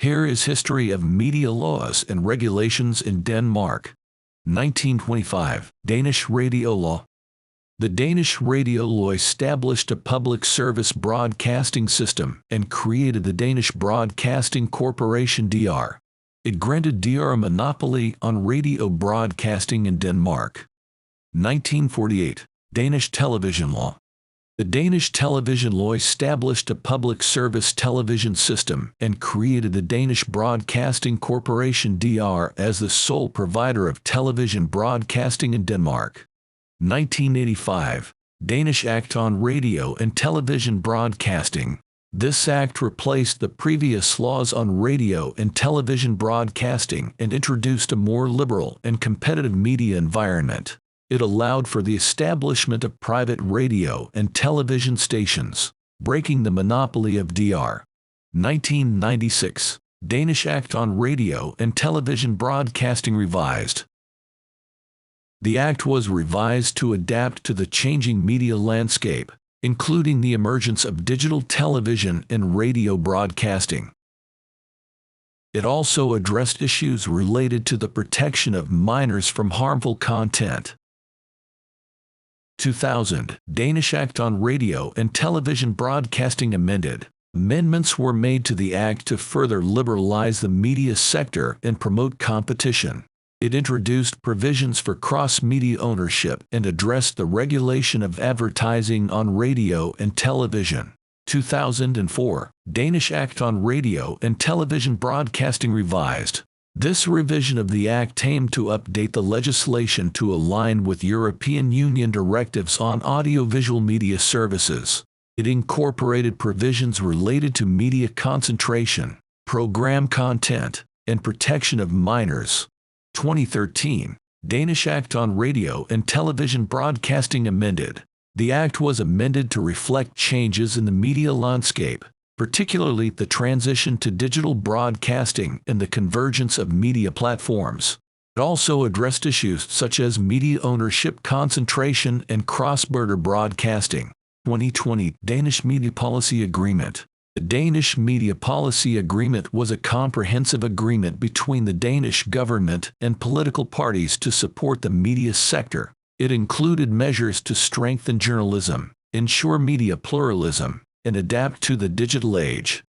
Here is history of media laws and regulations in Denmark. 1925, Danish radio law. The Danish radio law established a public service broadcasting system and created the Danish Broadcasting Corporation (DR). It granted DR a monopoly on radio broadcasting in Denmark. 1948, Danish television law. The Danish television law established a public service television system and created the Danish Broadcasting Corporation (DR) as the sole provider of television broadcasting in Denmark. 1985, Danish Act on Radio and Television Broadcasting. This act replaced the previous laws on radio and television broadcasting and introduced a more liberal and competitive media environment. It allowed for the establishment of private radio and television stations, breaking the monopoly of DR. 1996, Danish Act on Radio and Television Broadcasting revised. The act was revised to adapt to the changing media landscape, including the emergence of digital television and radio broadcasting. It also addressed issues related to the protection of minors from harmful content. 2000, Danish Act on Radio and Television Broadcasting amended. Amendments were made to the act to further liberalize the media sector and promote competition. It introduced provisions for cross-media ownership and addressed the regulation of advertising on radio and television. 2004, Danish Act on Radio and Television Broadcasting revised. This revision of the Act aimed to update the legislation to align with European Union directives on audiovisual media services. It incorporated provisions related to media concentration, program content, and protection of minors. 2013, Danish Act on Radio and Television Broadcasting amended. The Act was amended to reflect changes in the media landscape, particularly the transition to digital broadcasting and the convergence of media platforms. It also addressed issues such as media ownership concentration and cross-border broadcasting. 2020, Danish Media Policy Agreement. The Danish Media Policy Agreement was a comprehensive agreement between the Danish government and political parties to support the media sector. It included measures to strengthen journalism, ensure media pluralism, and adapt to the digital age.